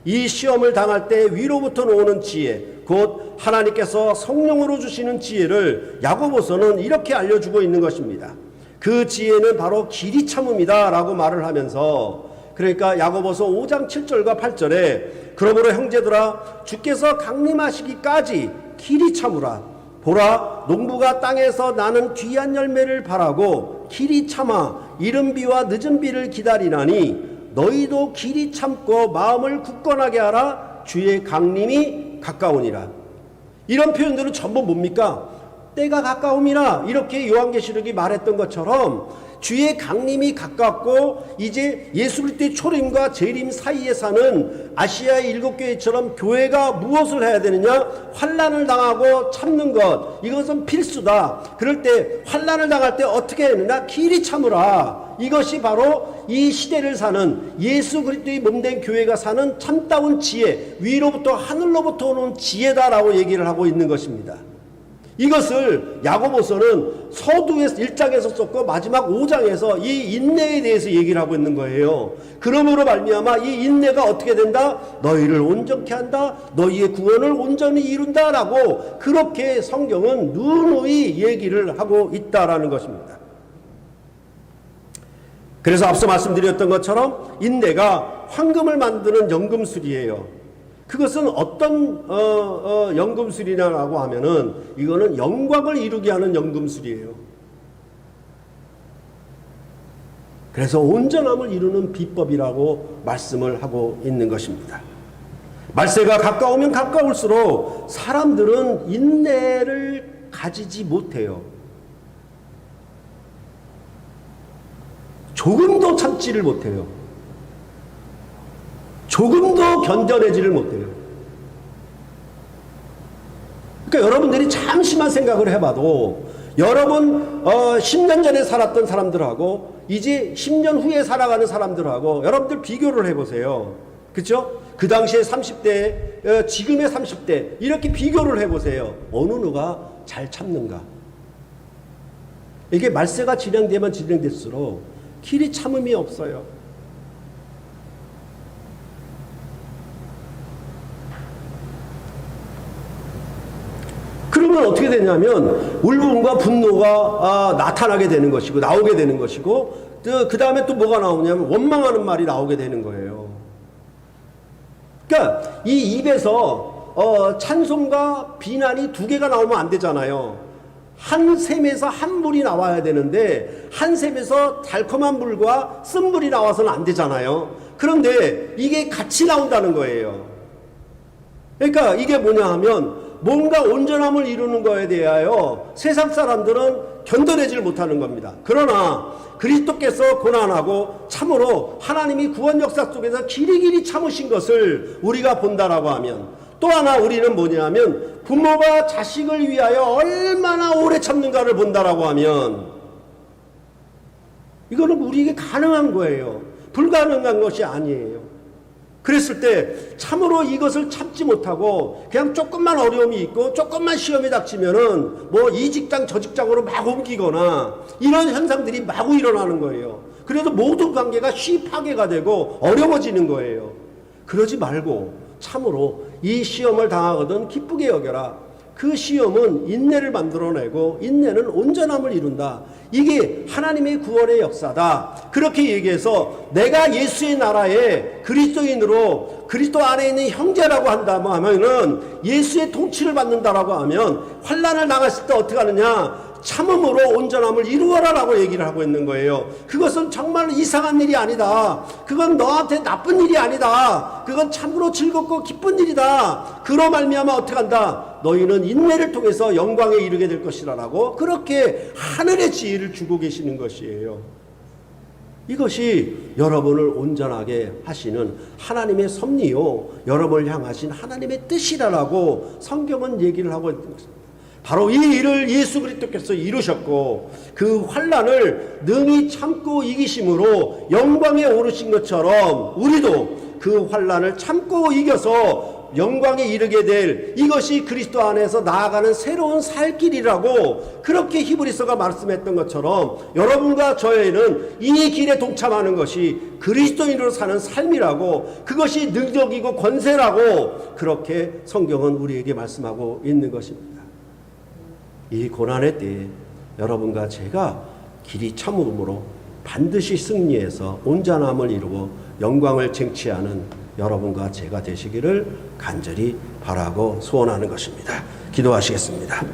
S1: 이 시험을 당할 때 위로부터 오는 지혜, 곧 하나님께서 성령으로 주시는 지혜를 야고보서는 이렇게 알려주고 있는 것입니다. 그 지혜는 바로 길이 참음이다 라고 말을 하면서, 그러니까 야고보서 5장 7절과 8절에 그러므로 형제들아 주께서 강림하시기까지 길이 참으라. 보라, 농부가 땅에서 나는 귀한 열매를 바라고 길이 참아 이른 비와 늦은 비를 기다리나니 너희도 길이 참고 마음을 굳건하게 하라. 주의 강림이 가까우니라. 이런 표현들은 전부 뭡니까? 때가 가까움이라, 이렇게 요한계시록이 말했던 것처럼 주의 강림이 가깝고 이제 예수 그리스도의 초림과 재림 사이에 사는 아시아의 7교회처럼 교회가 무엇을 해야 되느냐? 환난을 당하고 참는 것, 이것은 필수다. 그럴 때 환난을 당할 때 어떻게 했느냐? 길이 참으라. 이것이 바로 이 시대를 사는 예수 그리스도의 몸된 교회가 사는 참다운 지혜, 위로부터 하늘로부터 오는 지혜다라고 얘기를 하고 있는 것입니다. 이것을 야고보서는 서두에서 1장에서 썼고 마지막 5장에서 이 인내에 대해서 얘기를 하고 있는 거예요. 그러므로 말미암아 이 인내가 어떻게 된다? 너희를 온전케 한다. 너희의 구원을 온전히 이룬다라고 그렇게 성경은 누누이 얘기를 하고 있다라는 것입니다. 그래서 앞서 말씀드렸던 것처럼 인내가 황금을 만드는 연금술이에요. 그것은 어떤 연금술이냐라고 하면은 이거는 영광을 이루게 하는 연금술이에요. 그래서 온전함을 이루는 비법이라고 말씀을 하고 있는 것입니다. 말세가 가까우면 가까울수록 사람들은 인내를 가지지 못해요. 조금도 참지를 못해요. 조금도 견뎌내지를 못해요. 그러니까 여러분들이 잠시만 생각을 해봐도 여러분 10년 전에 살았던 사람들하고 이제 10년 후에 살아가는 사람들하고 여러분들 비교를 해보세요. 그렇죠? 그 당시에 30대, 지금의 30대 이렇게 비교를 해보세요. 어느 누가 잘 참는가? 이게 말세가 진행되면 진행될수록 길이 참음이 없어요. 그러면 어떻게 되냐면 울분과 분노가 나타나게 되는 것이고 나오게 되는 것이고 그 다음에 또 뭐가 나오냐면 원망하는 말이 나오게 되는 거예요. 그러니까 이 입에서 찬송과 비난이 두 개가 나오면 안 되잖아요. 한 샘에서 한 물이 나와야 되는데 한 샘에서 달콤한 물과 쓴 물이 나와서는 안 되잖아요. 그런데 이게 같이 나온다는 거예요. 그러니까 이게 뭐냐 하면 뭔가 온전함을 이루는 거에 대하여 세상 사람들은 견뎌내질 못하는 겁니다. 그러나 그리스도께서 고난하고 참으로 하나님이 구원 역사 속에서 길이길이 참으신 것을 우리가 본다라고 하면, 또 하나 우리는 뭐냐면 부모가 자식을 위하여 얼마나 오래 참는가를 본다라고 하면, 이거는 우리에게 가능한 거예요. 불가능한 것이 아니에요. 그랬을 때 참으로 이것을 참지 못하고 그냥 조금만 어려움이 있고 조금만 시험이 닥치면은 뭐 이 직장 저 직장으로 막 옮기거나 이런 현상들이 마구 일어나는 거예요. 그래도 모든 관계가 쉽게 파괴가 되고 어려워지는 거예요. 그러지 말고 참으로 이 시험을 당하거든 기쁘게 여겨라. 그 시험은 인내를 만들어내고 인내는 온전함을 이룬다. 이게 하나님의 구원의 역사다. 그렇게 얘기해서 내가 예수의 나라의 그리스도인으로 그리스도 안에 있는 형제라고 한다면은 예수의 통치를 받는다라고 하면 환난을 당했을 때 어떻게 하느냐? 참음으로 온전함을 이루어라라고 얘기를 하고 있는 거예요. 그것은 정말 이상한 일이 아니다. 그건 너한테 나쁜 일이 아니다. 그건 참으로 즐겁고 기쁜 일이다. 그로 말미암아 어떻게 한다? 너희는 인내를 통해서 영광에 이르게 될 것이라라고 그렇게 하늘의 지혜를 주고 계시는 것이에요. 이것이 여러분을 온전하게 하시는 하나님의 섭리요, 여러분을 향하신 하나님의 뜻이라라고 성경은 얘기를 하고 있는 것입니다. 바로 이 일을 예수 그리스도께서 이루셨고 그 환난을 능히 참고 이기심으로 영광에 오르신 것처럼 우리도 그 환난을 참고 이겨서 영광에 이르게 될, 이것이 그리스도 안에서 나아가는 새로운 살 길이라고 그렇게 히브리서가 말씀했던 것처럼 여러분과 저에는 이 길에 동참하는 것이 그리스도인으로 사는 삶이라고, 그것이 능력이고 권세라고 그렇게 성경은 우리에게 말씀하고 있는 것입니다. 이 고난의 때에 여러분과 제가 길이 참음으로 반드시 승리해서 온전함을 이루고 영광을 쟁취하는 여러분과 제가 되시기를 간절히 바라고 소원하는 것입니다. 기도하시겠습니다.